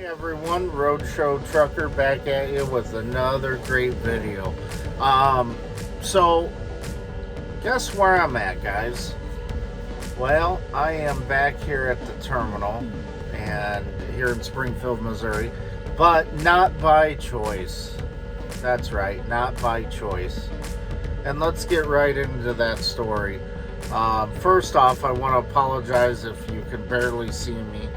Everyone, Roadshow Trucker back at you with another great video. So guess where I'm at, guys? Well, I am back here at the terminal and here in Springfield, Missouri, but not by choice. That's right, not by choice. And let's get right into that story. First off, I want to apologize if you can barely see me.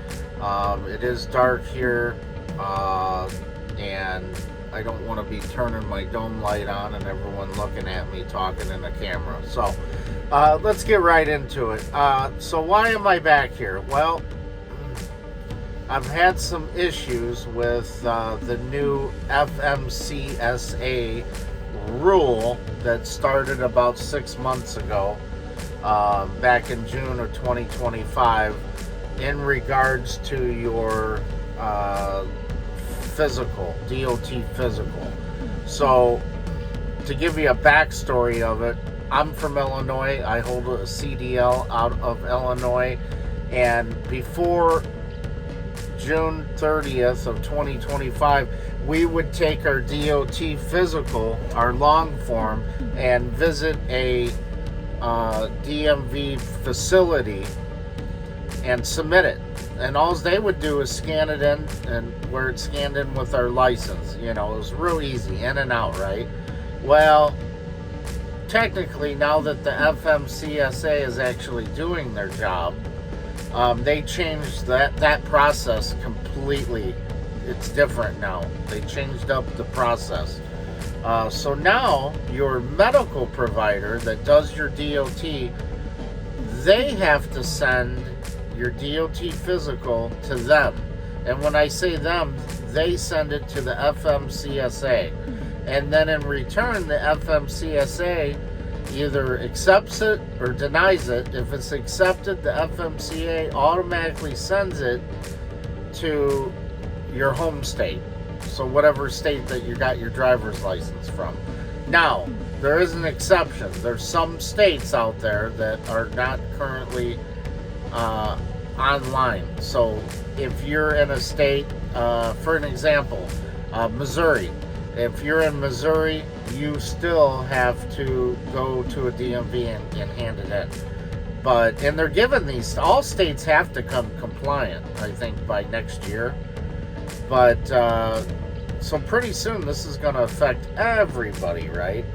It is dark here, and I don't want to be turning my dome light on and everyone looking at me talking in the camera. So let's get right into it. So why am I back here? Well, I've had some issues with the new FMCSA rule that started about 6 months ago, back in June of 2025, in regards to your physical, DOT physical. So to give you a backstory of it, I'm from Illinois. I hold a CDL out of Illinois, and before June 30th of 2025, we would take our DOT physical, our long form, and visit a DMV facility and submit it. And all they would do is scan it in, and where it's scanned in with our license. You know, it was real easy, in and out, right? Well, technically, now that the FMCSA is actually doing their job, they changed that process completely. It's different now. They changed up the process. So now your medical provider that does your DOT, they have to send your DOT physical to them. And when I say them, they send it to the FMCSA. And then in return, the FMCSA either accepts it or denies it. If it's accepted, the FMCA automatically sends it to your home state. So whatever state that you got your driver's license from. Now, there is an exception. There's some states out there that are not currently online. So if you're in a state, for an example, Missouri. If you're in Missouri, you still have to go to a DMV and hand it in. And they're giving these, all states have to come compliant, I think, by next year. But so pretty soon this is going to affect everybody, right?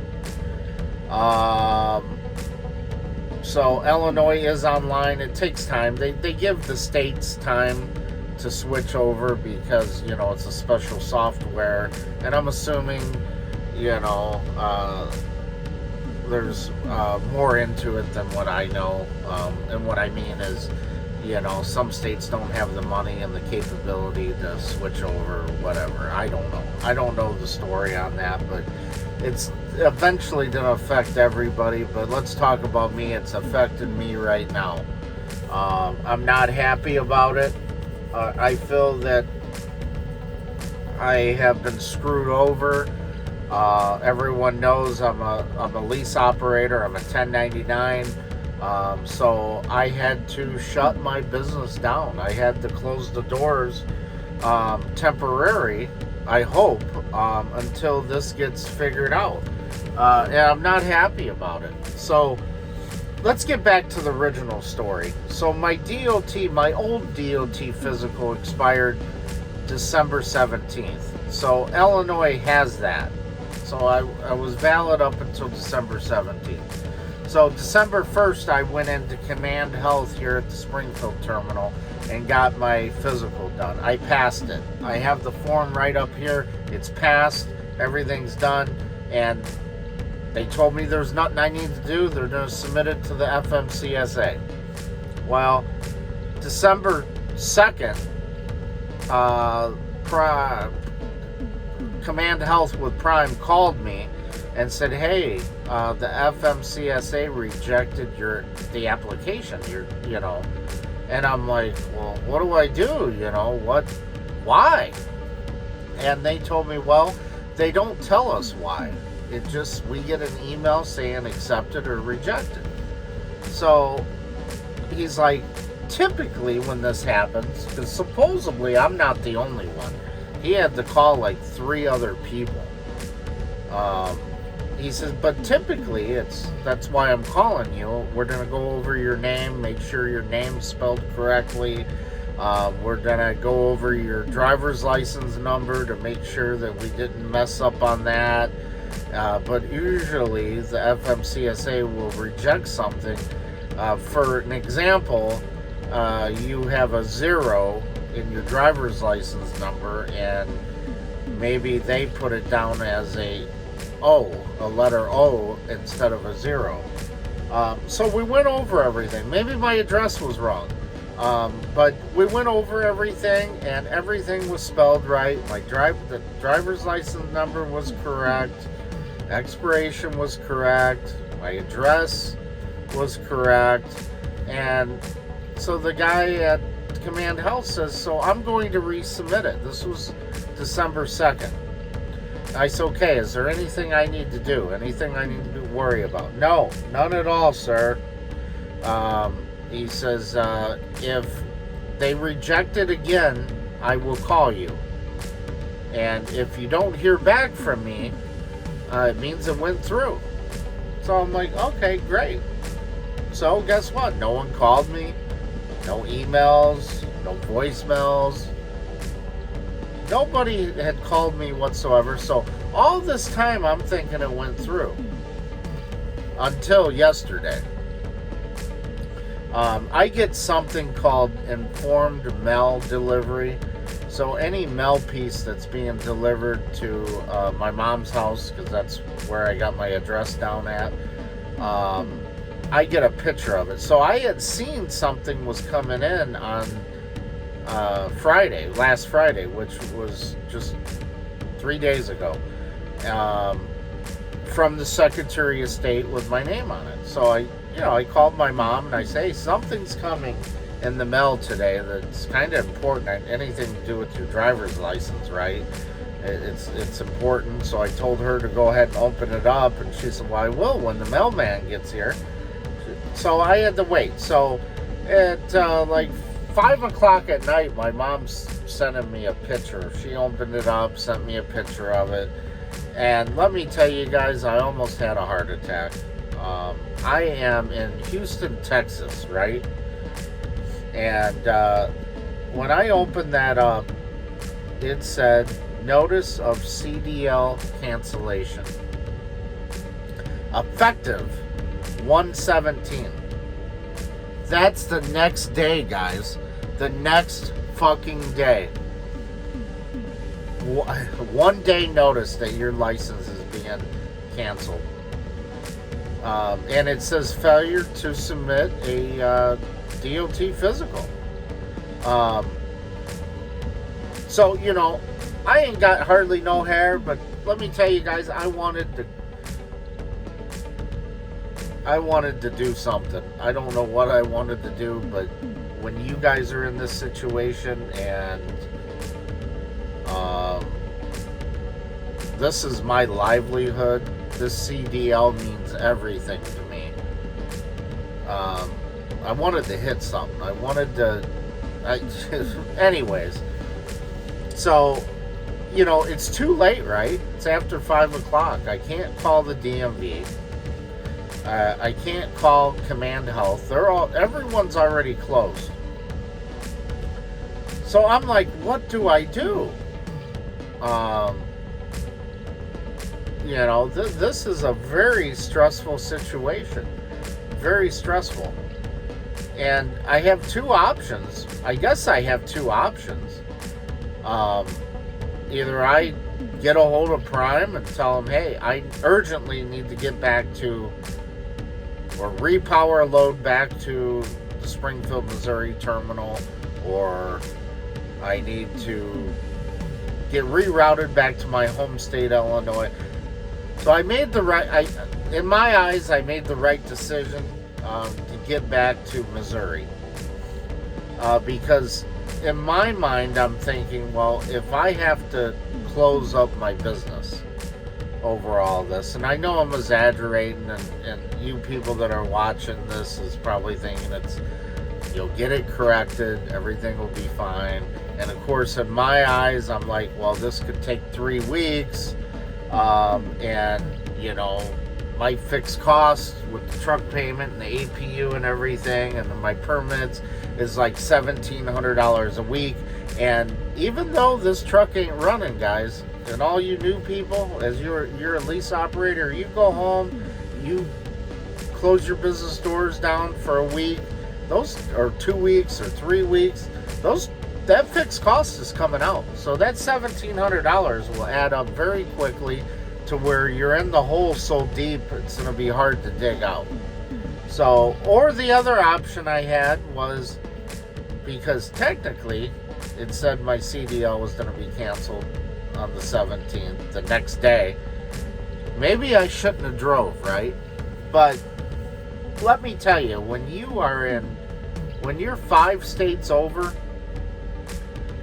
So Illinois is online. It takes time. They give the states time to switch over because, you know, it's a special software. And I'm assuming, you know, there's more into it than what I know. And what I mean is, you know, some states don't have the money and the capability to switch over or whatever. I don't know. I don't know the story on that, but it's eventually going to affect everybody. But let's talk about me. It's affected me right now. I'm not happy about it. I feel that I have been screwed over. Everyone knows I'm a lease operator. I'm a 1099. So I had to shut my business down. I had to close the doors temporary, I hope, until this gets figured out. And I'm not happy about it. So let's get back to the original story. So my DOT, my old DOT physical expired December 17th. So Illinois has that. So I was valid up until December 17th. So December 1st, I went into Command Health here at the Springfield terminal and got my physical done. I passed it. I have the form right up here. It's passed. Everything's done. And they told me there's nothing I need to do. They're going to submit it to the FMCSA. Well, December 2nd, Command Health with Prime called me and said, hey, the FMCSA rejected the application, you know. And I'm like, well, what do I do? You know, why? And they told me, well, they don't tell us why. We get an email saying accepted or rejected. So he's like, typically when this happens, because supposedly I'm not the only one, he had to call like 3 other people. He says, but typically that's why I'm calling you. We're going to go over your name, make sure your name's spelled correctly. We're going to go over your driver's license number to make sure that we didn't mess up on that. But usually the FMCSA will reject something. For an example, you have a 0 in your driver's license number, and maybe they put it down as a letter O instead of a 0. So we went over everything. Maybe my address was wrong. But we went over everything, and everything was spelled right. The driver's license number was correct. Expiration was correct. My address was correct. And so the guy at Command Health says, so I'm going to resubmit it. This was December 2nd. I said, okay, is there anything I need to do? Anything I need to worry about? No, none at all, sir. He says, if they reject it again, I will call you. And if you don't hear back from me, it means it went through. So I'm like, okay, great. So guess what? No one called me. No emails, no voicemails. Nobody had called me whatsoever. So all this time I'm thinking it went through. Until yesterday. I get something called informed mail delivery. So any mail piece that's being delivered to my mom's house, because that's where I got my address down at, I get a picture of it. So I had seen something was coming in on last Friday, which was just 3 days ago, from the Secretary of State with my name on it. So I called my mom and I say, hey, something's coming in the mail today that's kind of important. Anything to do with your driver's license, right? It's important. So I told her to go ahead and open it up, and she said, well, I will when the mailman gets here. So I had to wait. So at like 5 o'clock at night, my mom's sending me a picture. She opened it up, sent me a picture of it, and let me tell you guys, I almost had a heart attack. I am in Houston, Texas, right? And when I opened that up, it said notice of CDL cancellation, effective 1/17. That's the next day, guys. The next fucking day. 1 day notice that your license is being canceled. And it says failure to submit a DOT physical. So, I ain't got hardly no hair, but let me tell you guys, I wanted to do something. I don't know what I wanted to do, but when you guys are in this situation, and this is my livelihood, this CDL means everything to me. I wanted to hit something. Anyways. So, it's too late, right? It's after 5 o'clock. I can't call the DMV. I can't call Command Health. Everyone's already closed. So I'm like, what do I do? This is a very stressful situation. Very stressful. And I have 2 options. I guess I have 2 options. Either I get a hold of Prime and tell them, hey, I urgently need to get back to, or repower load back to the Springfield, Missouri terminal, or I need to get rerouted back to my home state, Illinois. So I made in my eyes, I made the right decision to get back to Missouri. Because in my mind, I'm thinking, well, if I have to close up my business over all this, and I know I'm exaggerating, and you people that are watching this is probably thinking it's, You'll get it corrected. Everything will be fine. And of course, in my eyes, I'm like, well, this could take 3 weeks. And, you know, my fixed costs with the truck payment and the APU and everything and my permits is like $1,700 a week. And even though this truck ain't running, guys, and all you new people, as you're a lease operator, you go home, you close your business doors down for a week, those, or 2 weeks or 3 weeks, that fixed cost is coming out. So that $1,700 will add up very quickly to where you're in the hole so deep it's going to be hard to dig out. So, or the other option I had was, because technically it said my CDL was going to be canceled on the 17th, the next day. Maybe I shouldn't have drove, right? But let me tell you, when you're 5 states over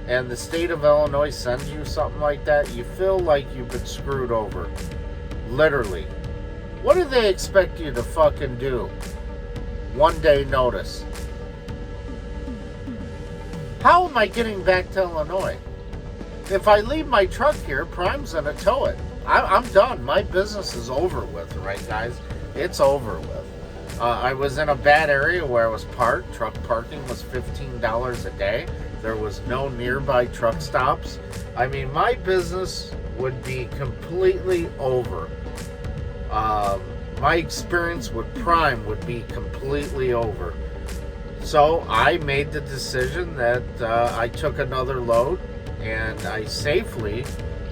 and the state of Illinois sends you something like that, you feel like you've been screwed over. Literally. What do they expect you to fucking do? 1 day notice. How am I getting back to Illinois? If I leave my truck here, Prime's gonna tow it. I'm done. My business is over with, right, guys? It's over with. I was in a bad area where I was parked. Truck parking was $15 a day. There was no nearby truck stops. I mean, my business would be completely over. My experience with Prime would be completely over. So I made the decision that I took another load and I safely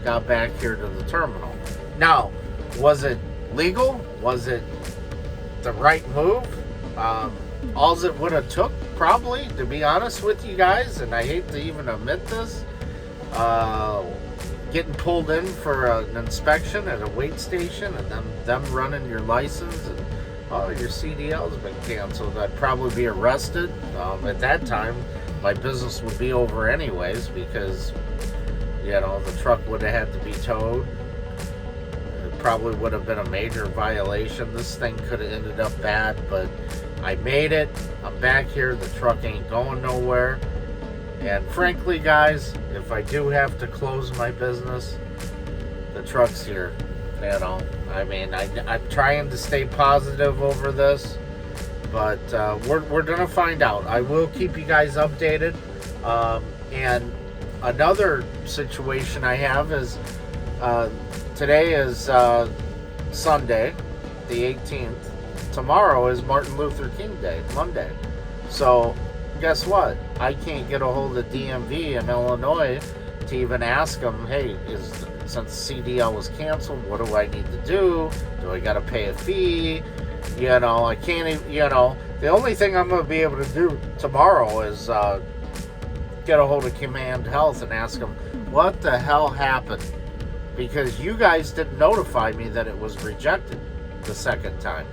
got back here to the terminal. Now, was it legal? Was it the right move? All it would have took, probably, to be honest with you guys, and I hate to even admit this, getting pulled in for an inspection at a weight station and them running your license and, oh, your CDL's been canceled. I'd probably be arrested. At that time, my business would be over anyways because, you know, the truck would have had to be towed. It probably would have been a major violation. This thing could have ended up bad, but I made it. I'm back here. The truck ain't going nowhere. And frankly, guys, if I do have to close my business, the truck's here. You know, I mean, I'm trying to stay positive over this, but we're gonna find out. I will keep you guys updated. And another situation I have is today is Sunday, the 18th. Tomorrow is Martin Luther King Day, Monday. So guess what? I can't get a hold of DMV in Illinois to even ask them, hey, since CDL was canceled, what do I need to do? Do I got to pay a fee? You know, I can't even, you know, the only thing I'm going to be able to do tomorrow is get a hold of Command Health and ask them, what the hell happened? Because you guys didn't notify me that it was rejected the second time.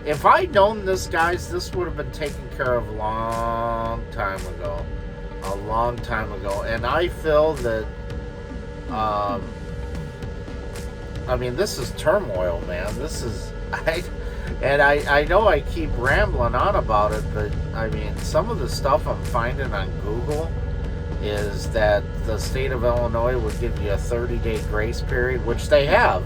If I'd known this, guys, this would have been taken care of a long time ago. A long time ago. And I feel that, I mean, this is turmoil, man. This is, I know I keep rambling on about it, but, I mean, some of the stuff I'm finding on Google is that the state of Illinois would give you a 30-day grace period, which they have.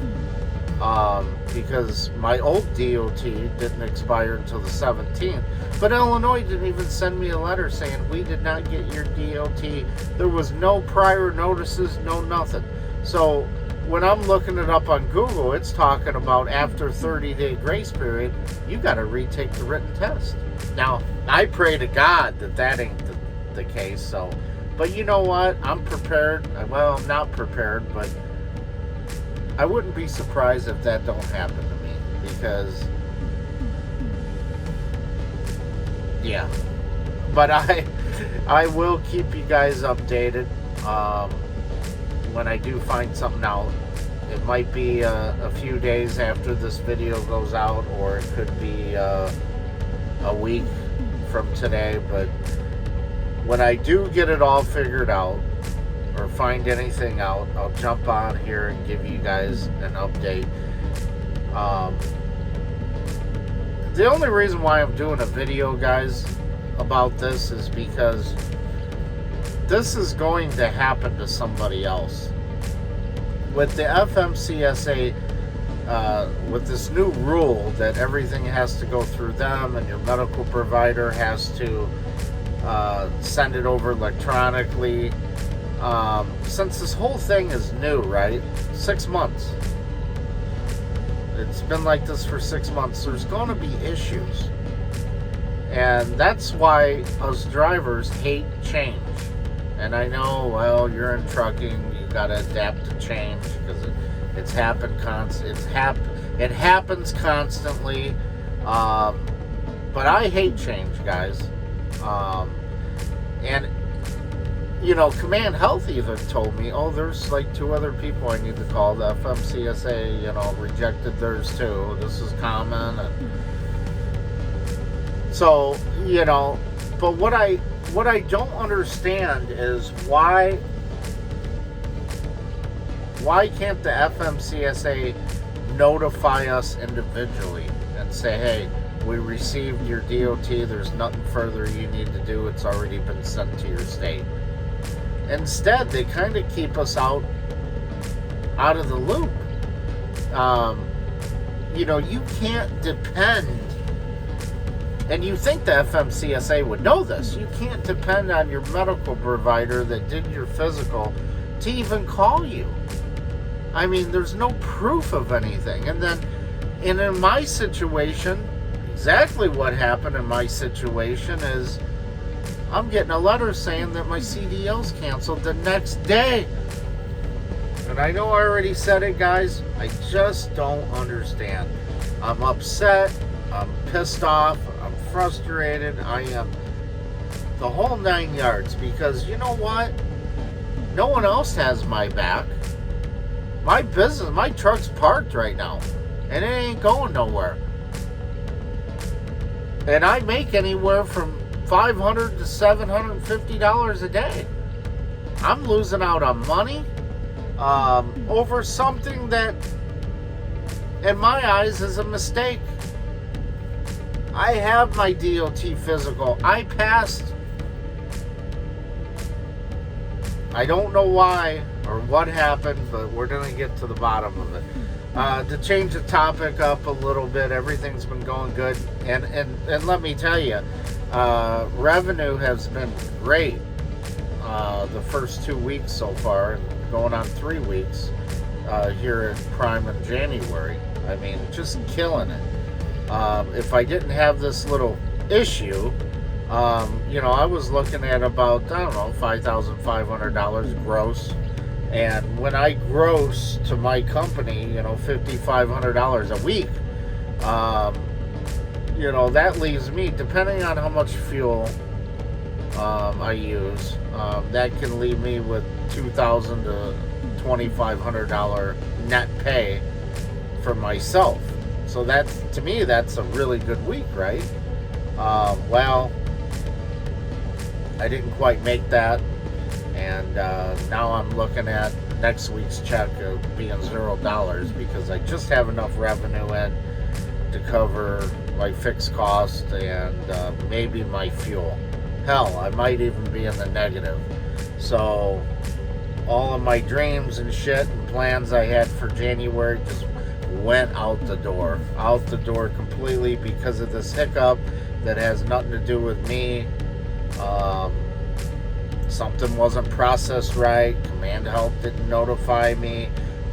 Because my old DOT didn't expire until the 17th. But Illinois didn't even send me a letter saying, we did not get your DOT. There was no prior notices, no nothing. So when I'm looking it up on Google, it's talking about after 30-day grace period, you got to retake the written test. Now, I pray to God that ain't the case. So, but you know what? I'm prepared. Well, I'm not prepared, but I wouldn't be surprised if that don't happen to me, because, yeah. But I will keep you guys updated when I do find something out. It might be a few days after this video goes out, or it could be a week from today. But when I do get it all figured out, or find anything out, I'll jump on here and give you guys an update. The only reason why I'm doing a video, guys, about this is because this is going to happen to somebody else. With the FMCSA, with this new rule that everything has to go through them and your medical provider has to send it over electronically. Since this whole thing is new, right? 6 months. It's been like this for 6 months. There's going to be issues. And that's why us drivers hate change. And I know, well, you're in trucking, you got to adapt to change because it happens constantly. But I hate change, guys. And you know, Command Health even told me, oh, there's like 2 other people I need to call. The FMCSA, you know, rejected theirs too. This is common. And so, you know, but what I don't understand is why can't the FMCSA notify us individually and say, hey, we received your DOT, there's nothing further you need to do, it's already been sent to your state. Instead, they kind of keep us out of the loop. You know, you can't depend, and you think the FMCSA would know this, you can't depend on your medical provider that did your physical to even call you. I mean, there's no proof of anything. And in my situation, exactly what happened in my situation is I'm getting a letter saying that my CDL's canceled the next day. And I know I already said it, guys. I just don't understand. I'm upset. I'm pissed off. I'm frustrated. I am the whole 9 yards because you know what? No one else has my back. My business, my truck's parked right now. And it ain't going nowhere. And I make anywhere from $500 to $750 a day. I'm losing out on money over something that, in my eyes, is a mistake. I have my DOT physical. I passed. I don't know why or what happened, but we're going to get to the bottom of it. To change the topic up a little bit, everything's been going good. And let me tell you, revenue has been great the first 2 weeks so far, going on 3 weeks here at Prime in January. I mean, just killing it. If I didn't have this little issue, you know, I was looking at about, I don't know, $5,500 gross. And when I gross to my company, you know, $5,500 a week, you know, that leaves me, depending on how much fuel I use, that can leave me with $2,000 to $2,500 net pay for myself. So that's, to me, that's a really good week, right? Well, I didn't quite make that. And now I'm looking at next week's check of being $0 because I just have enough revenue in to cover my fixed cost and maybe my fuel. Hell, I might even be in the negative. So all of my dreams and shit and plans I had for January just went out the door completely because of this hiccup that has nothing to do with me. Something wasn't processed right. Command Health didn't notify me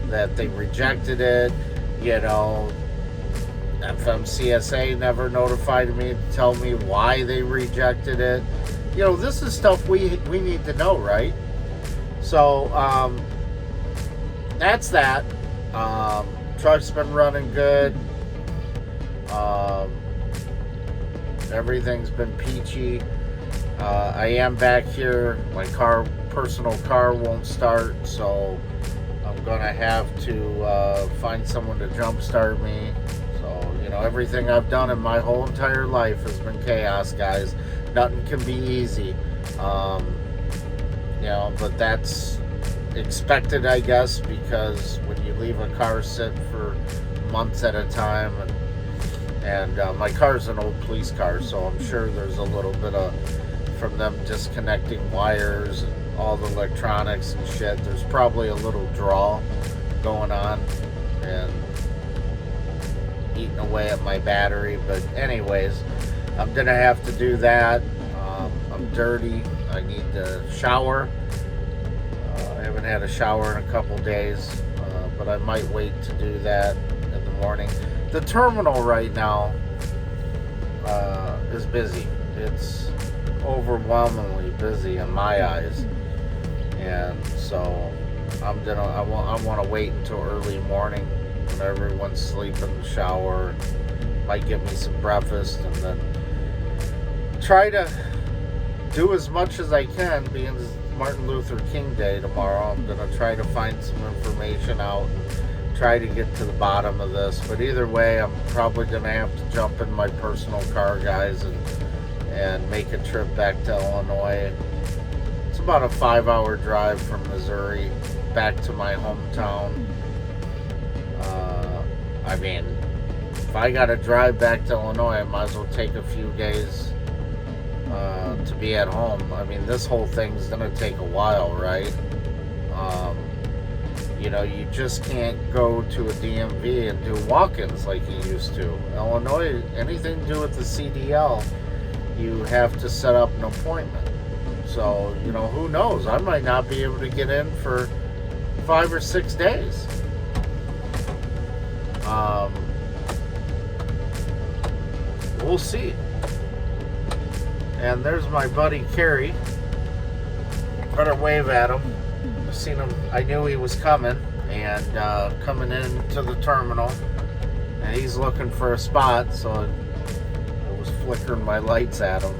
that they rejected it. You know, FMCSA never notified me to tell me why they rejected it. You know, this is stuff we need to know, right? So, that's that. Truck's been running good. Everything's been peachy. I am back here. My personal car won't start, so I'm gonna have to find someone to jumpstart me. So, you know, everything I've done in my whole entire life has been chaos, guys. Nothing can be easy. You know, but that's expected, I guess, because when you leave a car sit for months at a time And my car's an old police car, so I'm sure there's a little bit of, from them disconnecting wires and all the electronics and shit, there's probably a little draw going on and eating away at my battery. But anyways, I'm gonna have to do that. I'm dirty. I need to shower. I haven't had a shower in a couple days, but I might wait to do that in the morning. The terminal right now is busy. It's overwhelmingly busy in my eyes, and so I want to wait until early morning when everyone's sleeping, shower, might get me some breakfast, and then try to do as much as I can. Being Martin Luther King Day tomorrow, I'm gonna try to find some information out and try to get to the bottom of this. But either way, I'm probably gonna have to jump in my personal car, guys, and make a trip back to Illinois. It's about a 5-hour drive from Missouri back to my hometown. I mean, if I gotta drive back to Illinois, I might as well take a few days to be at home. I mean, this whole thing's gonna take a while, right? You just can't go to a DMV and do walk-ins like you used to. Illinois, anything to do with the CDL, you have to set up an appointment. So, who knows? I might not be able to get in for 5 or 6 days. We'll see. And there's my buddy Kerry. Better wave at him. I've seen him. I knew he was coming, and coming into the terminal, and he's looking for a spot, so I was flickering my lights at him,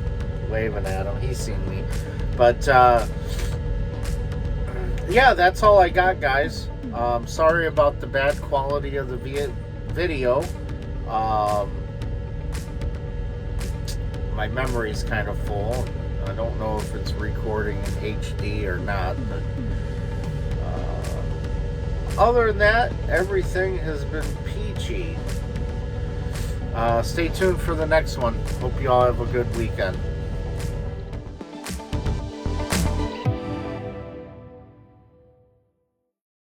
waving at him. He's seen me. But yeah, that's all I got, guys. Sorry about the bad quality of the video. My memory's kind of full. I don't know if it's recording in HD or not, but other than that, everything has been peachy. Stay tuned for the next one. Hope you all have a good weekend.